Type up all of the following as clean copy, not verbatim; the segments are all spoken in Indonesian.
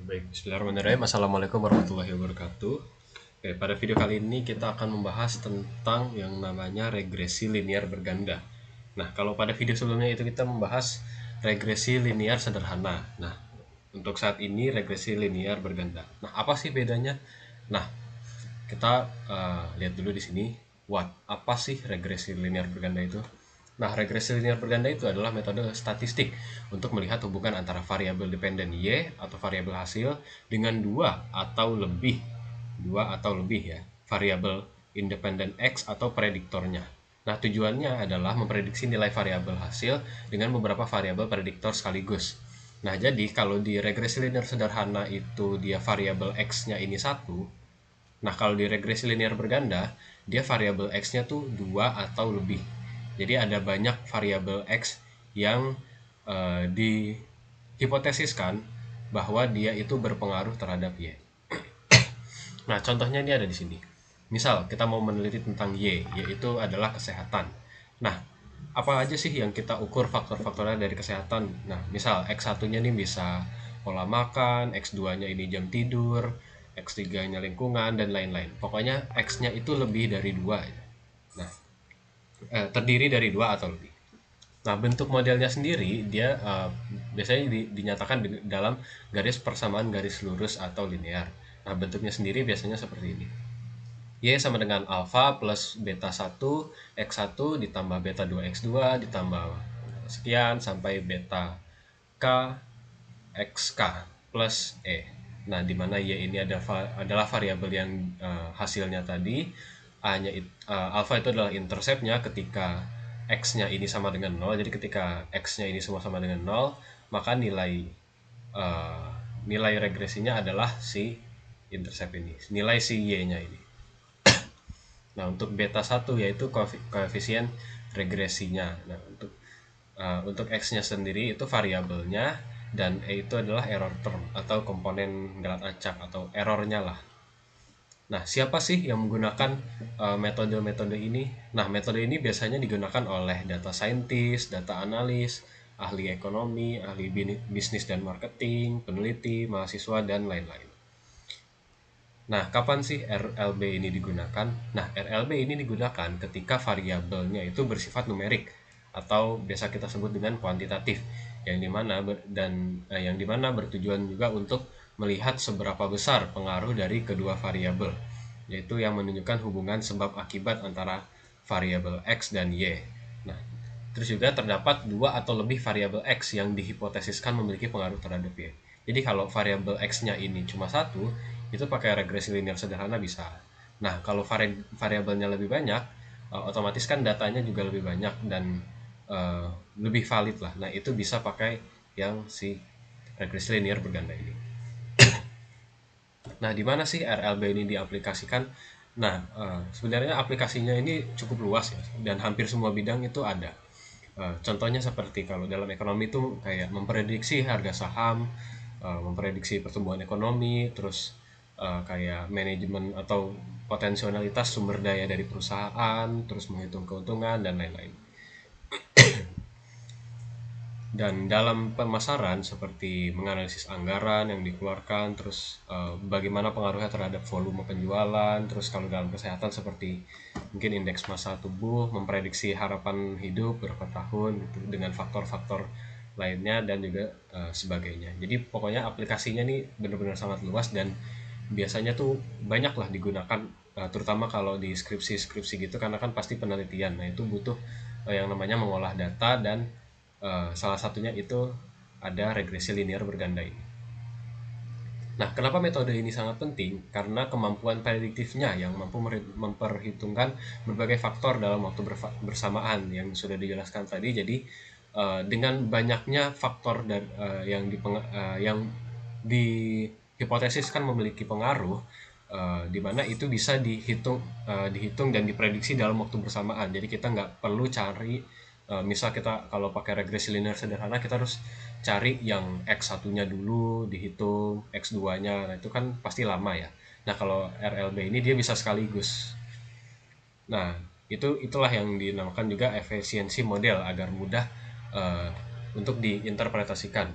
Baik, bismillahirrahmanirrahim. Assalamualaikum warahmatullahi wabarakatuh. Oke, pada video kali ini kita akan membahas tentang yang namanya regresi linear berganda. Nah, kalau pada video sebelumnya itu kita membahas regresi linear sederhana. Nah, untuk saat ini regresi linear berganda. Nah, apa sih bedanya? Nah, kita lihat dulu di sini. Apa sih regresi linear berganda itu? Nah, regresi linear berganda itu adalah metode statistik untuk melihat hubungan antara variabel dependen Y atau variabel hasil dengan dua atau lebih ya, variabel independen X atau prediktornya. Nah, tujuannya adalah memprediksi nilai variabel hasil dengan beberapa variabel prediktor sekaligus. Nah, jadi kalau di regresi linear sederhana itu dia variabel X-nya ini satu. Nah, kalau di regresi linear berganda, dia variabel X-nya tuh dua atau lebih. Jadi ada banyak variabel X yang dihipotesiskan bahwa dia itu berpengaruh terhadap Y. Nah, contohnya ini ada di sini. Misal, kita mau meneliti tentang Y, yaitu adalah kesehatan. Nah, apa aja sih yang kita ukur faktor-faktornya dari kesehatan? Nah, misal X1-nya ini bisa pola makan, X2-nya ini jam tidur, X3-nya lingkungan, dan lain-lain. Pokoknya X-nya itu lebih dari 2. Nah, terdiri dari 2 atau lebih. Nah, bentuk modelnya sendiri, dia biasanya dinyatakan dalam garis persamaan garis lurus atau linear. Nah, bentuknya sendiri biasanya seperti ini. Y sama dengan alpha plus beta 1 X1 ditambah beta 2 X2 ditambah sekian sampai beta K XK plus E. Nah, di mana Y ini adalah variabel yang hasilnya tadi, alpha itu adalah interceptnya ketika X-nya ini sama dengan 0. Jadi ketika X-nya ini semua sama dengan 0, maka uh, nilai regresinya adalah si intercept ini, nilai si Y-nya ini. Nah, untuk beta 1 yaitu koefisien regresinya. Nah, untuk X-nya sendiri itu variabelnya, dan E itu adalah error term atau komponen galat acak atau errornya lah. Nah, siapa sih yang menggunakan metode-metode ini? Nah, metode ini biasanya digunakan oleh data scientist, data analis, ahli ekonomi, ahli bisnis dan marketing, peneliti, mahasiswa, dan lain-lain. Nah, kapan sih RLB ini digunakan? Nah, RLB ini digunakan ketika variabelnya itu bersifat numerik atau biasa kita sebut dengan kuantitatif, yang dimana bertujuan juga untuk melihat seberapa besar pengaruh dari kedua variabel, yaitu yang menunjukkan hubungan sebab akibat antara variabel X dan Y. Nah, terus juga terdapat dua atau lebih variabel X yang dihipotesiskan memiliki pengaruh terhadap Y. Jadi kalau variabel X-nya ini cuma satu, itu pakai regresi linear sederhana bisa. Nah, kalau variabelnya lebih banyak, otomatis kan datanya juga lebih banyak dan lebih valid lah. Nah, itu bisa pakai yang si regresi linear berganda ini. Nah, di mana sih RLB ini diaplikasikan? Nah, sebenarnya aplikasinya ini cukup luas ya, dan hampir semua bidang itu ada. Contohnya seperti kalau dalam ekonomi itu kayak memprediksi harga saham, memprediksi pertumbuhan ekonomi, terus kayak manajemen atau potensialitas sumber daya dari perusahaan, terus menghitung keuntungan dan lain-lain. Dan dalam pemasaran seperti menganalisis anggaran yang dikeluarkan, terus bagaimana pengaruhnya terhadap volume penjualan, terus kalau dalam kesehatan seperti mungkin indeks massa tubuh, memprediksi harapan hidup berapa tahun gitu, dengan faktor-faktor lainnya dan juga sebagainya. Jadi pokoknya aplikasinya nih benar-benar sangat luas dan biasanya tuh banyak lah digunakan, terutama kalau di skripsi-skripsi gitu, karena kan pasti penelitian. Nah, itu butuh yang namanya mengolah data, dan salah satunya itu ada regresi linear berganda ini. Nah, kenapa metode ini sangat penting? Karena kemampuan prediktifnya yang mampu memperhitungkan berbagai faktor dalam waktu bersamaan yang sudah dijelaskan tadi. Jadi dengan banyaknya faktor yang dihipotesiskan memiliki pengaruh, di mana itu bisa dihitung dan diprediksi dalam waktu bersamaan. Jadi kita nggak perlu cari, misal kita kalau pakai regresi linear sederhana, kita harus cari yang X1-nya dulu dihitung, X2-nya. Nah, itu kan pasti lama ya. Nah, kalau RLB ini dia bisa sekaligus. Nah, itulah yang dinamakan juga efisiensi model agar mudah untuk diinterpretasikan.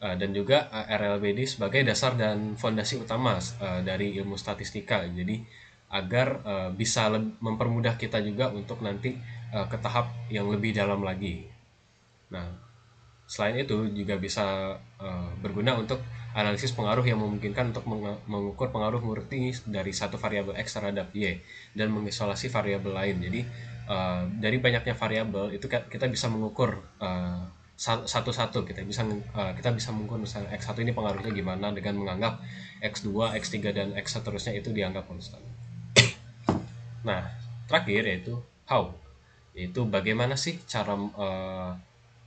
dan juga RLBD sebagai dasar dan fondasi utama dari ilmu statistika. Jadi agar bisa mempermudah kita juga untuk nanti ke tahap yang lebih dalam lagi. Nah, selain itu juga bisa berguna untuk analisis pengaruh yang memungkinkan untuk mengukur pengaruh murni dari satu variabel X terhadap Y dan mengisolasi variabel lain. Jadi dari banyaknya variabel itu kita bisa mengukur satu-satu. Kita bisa mengukur misalnya X1 ini pengaruhnya gimana dengan menganggap X2, X3 dan X seterusnya itu dianggap konstan. Nah, terakhir yaitu how, yaitu bagaimana sih cara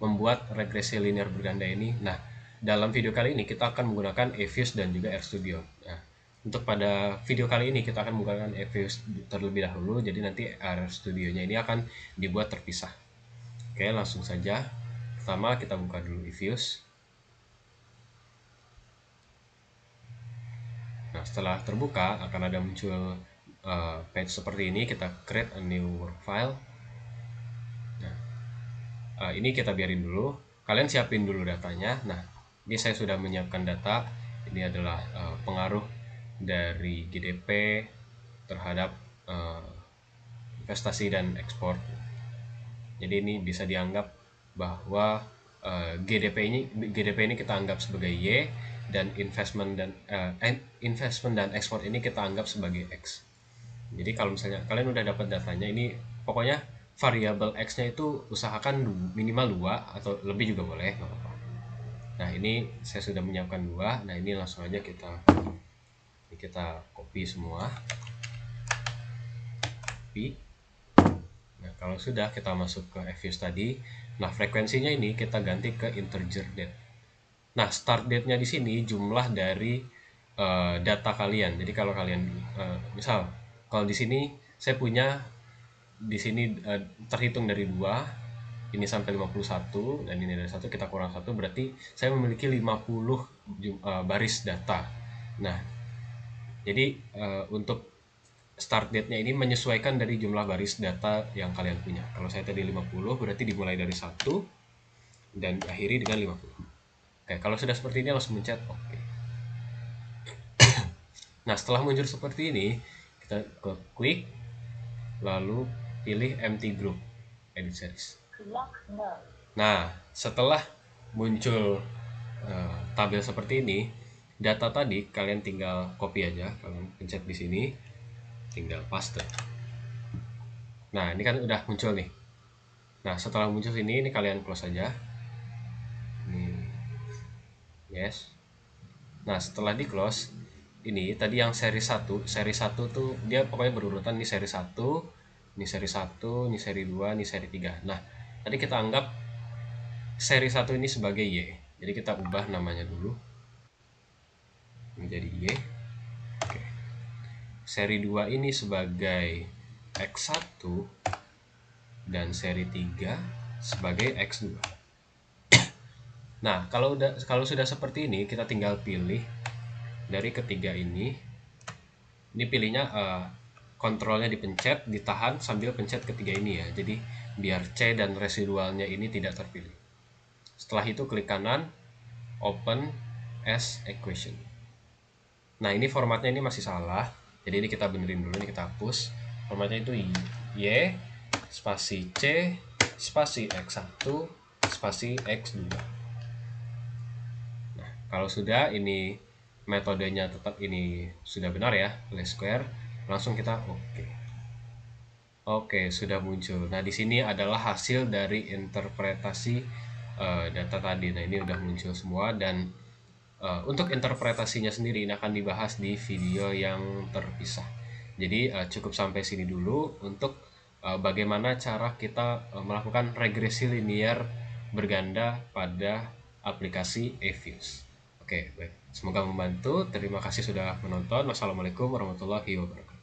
membuat regresi linear berganda ini. Nah, dalam video kali ini kita akan menggunakan eViews dan juga RStudio. Nah, untuk pada video kali ini kita akan menggunakan eViews terlebih dahulu, jadi nanti RStudio-nya ini akan dibuat terpisah. Oke, langsung saja. Pertama kita buka dulu eViews. Nah, setelah terbuka akan ada muncul page seperti ini. Kita create a new work file. Nah, ini kita biarin dulu. Kalian siapin dulu datanya. Nah, ini saya sudah menyiapkan data. Ini adalah pengaruh dari GDP terhadap investasi dan ekspor. Jadi ini bisa dianggap bahwa GDP ini kita anggap sebagai Y, dan investment dan ekspor ini kita anggap sebagai X. Jadi kalau misalnya kalian udah dapat datanya, ini pokoknya variabel X-nya itu usahakan minimal 2 atau lebih juga boleh, nggak apa-apa. Nah, ini saya sudah menyiapkan 2. Nah, ini langsung aja kita copy semua. Copy. Nah, kalau sudah kita masuk ke eViews tadi. Nah, frekuensinya ini kita ganti ke integer date. Nah, start date-nya di sini jumlah dari data kalian. Jadi kalau kalian misal kalau di sini saya punya di sini terhitung dari 2 ini sampai 51, dan ini dari 1 kita kurang 1, berarti saya memiliki 50 baris data. Nah, jadi untuk start date-nya ini menyesuaikan dari jumlah baris data yang kalian punya. Kalau saya tadi 50, berarti dimulai dari 1 dan akhiri dengan 50. Oke, kalau sudah seperti ini langsung mencet oke. Nah, setelah muncul seperti ini, kita klik lalu pilih empty group, edit series. Nah, setelah muncul tabel seperti ini, data tadi kalian tinggal copy aja, kalian pencet di sini, tinggal paste. Nah, ini kan udah muncul nih. Nah, setelah muncul ini kalian close aja. Ini, yes. Nah, setelah di close, ini tadi yang seri 1 tuh dia pokoknya berurutan, nih seri 1, ini seri 1, ini seri 2, ini seri 3. Nah, tadi kita anggap seri 1 ini sebagai Y. Jadi kita ubah namanya dulu menjadi Y. Oke. Seri 2 ini sebagai X1 dan seri 3 sebagai X2. Nah, kalau sudah seperti ini, kita tinggal pilih dari ketiga ini. Ini pilihnya kontrolnya dipencet, ditahan sambil pencet ketiga ini ya. Jadi biar C dan residualnya ini tidak terpilih. Setelah itu klik kanan, open as equation. Nah, ini formatnya ini masih salah. Jadi ini kita benerin dulu, ini kita hapus. Formatnya itu Y spasi C spasi X1 spasi X2. Nah, kalau sudah ini metodenya tetap ini sudah benar ya, least square, langsung kita oke. Oke, sudah muncul. Nah, di sini adalah hasil dari interpretasi data tadi. Nah, ini udah muncul semua, dan untuk interpretasinya sendiri ini akan dibahas di video yang terpisah. Jadi cukup sampai sini dulu untuk bagaimana cara kita melakukan regresi linear berganda pada aplikasi eViews. Oke, baik. Semoga membantu. Terima kasih sudah menonton. Wassalamualaikum warahmatullahi wabarakatuh.